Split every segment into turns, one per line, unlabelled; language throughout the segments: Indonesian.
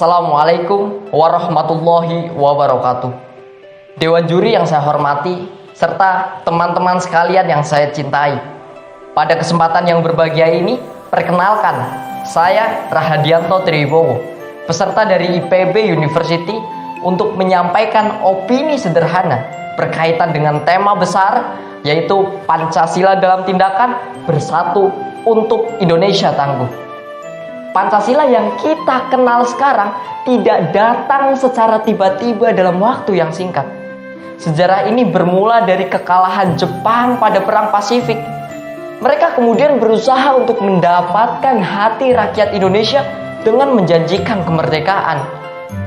Assalamualaikum warahmatullahi wabarakatuh. Dewan juri yang saya hormati, serta teman-teman sekalian yang saya cintai. Pada kesempatan yang berbahagia ini, perkenalkan, saya Rahadianto Triwibowo, peserta dari IPB University, untuk menyampaikan opini sederhana berkaitan dengan tema besar, yaitu Pancasila dalam tindakan, bersatu untuk Indonesia tangguh. Pancasila yang kita kenal sekarang tidak datang secara tiba-tiba dalam waktu yang singkat. Sejarah ini bermula dari kekalahan Jepang pada Perang Pasifik. Mereka kemudian berusaha untuk mendapatkan hati rakyat Indonesia dengan menjanjikan kemerdekaan.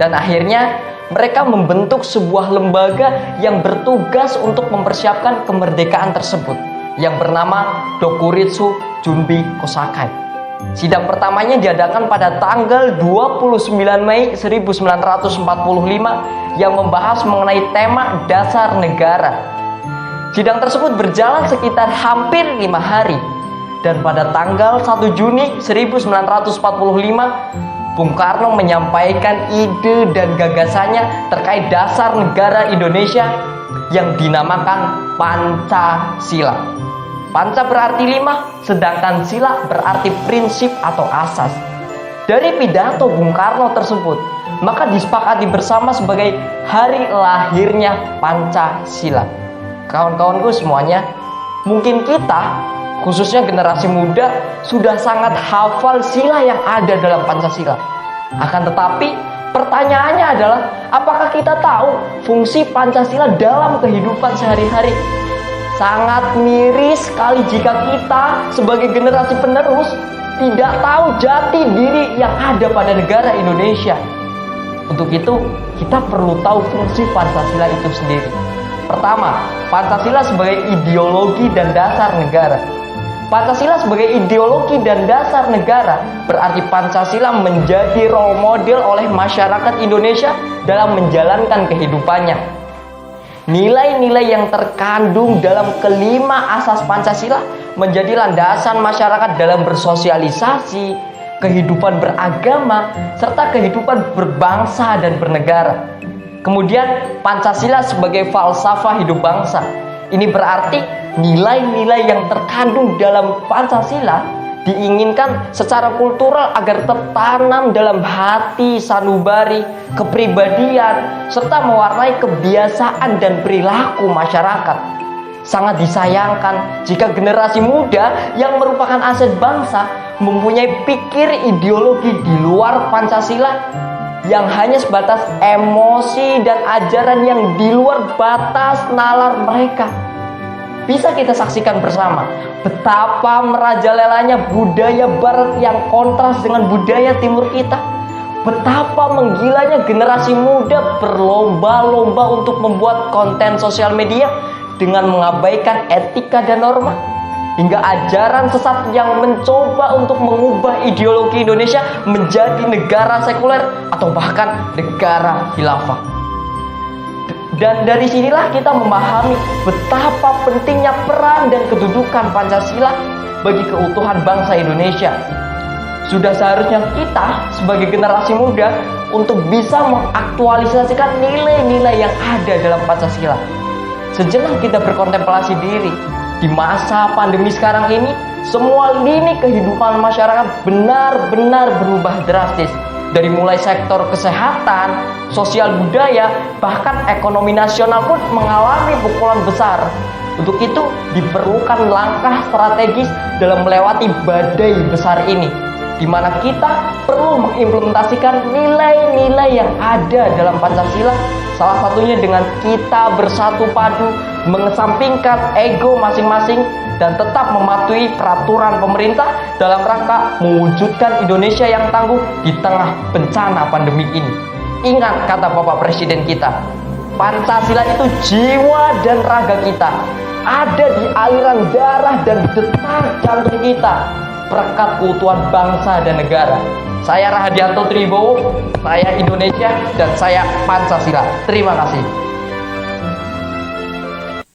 Dan akhirnya mereka membentuk sebuah lembaga yang bertugas untuk mempersiapkan kemerdekaan tersebut, yang bernama Dokuritsu Junbi Kosakai. Sidang pertamanya diadakan pada tanggal 29 Mei 1945 yang membahas mengenai tema dasar negara. Sidang tersebut berjalan sekitar hampir 5 hari, dan pada tanggal 1 Juni 1945 Bung Karno menyampaikan ide dan gagasannya terkait dasar negara Indonesia yang dinamakan Pancasila. Panca berarti 5, sedangkan sila berarti prinsip atau asas. Dari pidato Bung Karno tersebut, maka disepakati bersama sebagai hari lahirnya Pancasila. Kawan-kawanku semuanya, mungkin kita, khususnya generasi muda, sudah sangat hafal sila yang ada dalam Pancasila. Akan tetapi, pertanyaannya adalah, apakah kita tahu fungsi Pancasila dalam kehidupan sehari-hari? Sangat miris sekali jika kita sebagai generasi penerus tidak tahu jati diri yang ada pada negara Indonesia. Untuk itu, kita perlu tahu fungsi Pancasila itu sendiri. Pertama, Pancasila sebagai ideologi dan dasar negara. Pancasila sebagai ideologi dan dasar negara berarti Pancasila menjadi role model oleh masyarakat Indonesia dalam menjalankan kehidupannya. Nilai-nilai yang terkandung dalam kelima asas Pancasila menjadi landasan masyarakat dalam bersosialisasi, kehidupan beragama, serta kehidupan berbangsa dan bernegara. Kemudian Pancasila sebagai falsafah hidup bangsa. Ini berarti nilai-nilai yang terkandung dalam Pancasila diinginkan secara kultural agar tertanam dalam hati sanubari, kepribadian, serta mewarnai kebiasaan dan perilaku masyarakat. Sangat disayangkan jika generasi muda yang merupakan aset bangsa mempunyai pikir ideologi di luar Pancasila yang hanya sebatas emosi dan ajaran yang di luar batas nalar mereka. Bisa kita saksikan bersama betapa merajalelanya budaya barat yang kontras dengan budaya timur kita. Betapa menggilanya generasi muda berlomba-lomba untuk membuat konten sosial media dengan mengabaikan etika dan norma. Hingga ajaran sesat yang mencoba untuk mengubah ideologi Indonesia menjadi negara sekuler atau bahkan negara khilafah. Dan dari sinilah kita memahami betapa pentingnya peran dan kedudukan Pancasila bagi keutuhan bangsa Indonesia. Sudah seharusnya kita sebagai generasi muda untuk bisa mengaktualisasikan nilai-nilai yang ada dalam Pancasila. Sejenak kita berkontemplasi diri. Di masa pandemi sekarang ini, semua lini kehidupan masyarakat benar-benar berubah drastis. Dari mulai sektor kesehatan, sosial budaya, bahkan ekonomi nasional pun mengalami pukulan besar. Untuk itu diperlukan langkah strategis dalam melewati badai besar ini, di mana kita perlu mengimplementasikan nilai-nilai yang ada dalam Pancasila, salah satunya dengan kita bersatu padu, mengesampingkan ego masing-masing, dan tetap mematuhi peraturan pemerintah dalam rangka mewujudkan Indonesia yang tangguh di tengah bencana pandemi ini. Ingat kata Bapak Presiden kita, Pancasila itu jiwa dan raga kita, ada di aliran darah dan detak jantung kita, perekat keutuhan bangsa dan negara. Saya Rahadianto Triwibowo, saya Indonesia, dan saya Pancasila. Terima kasih.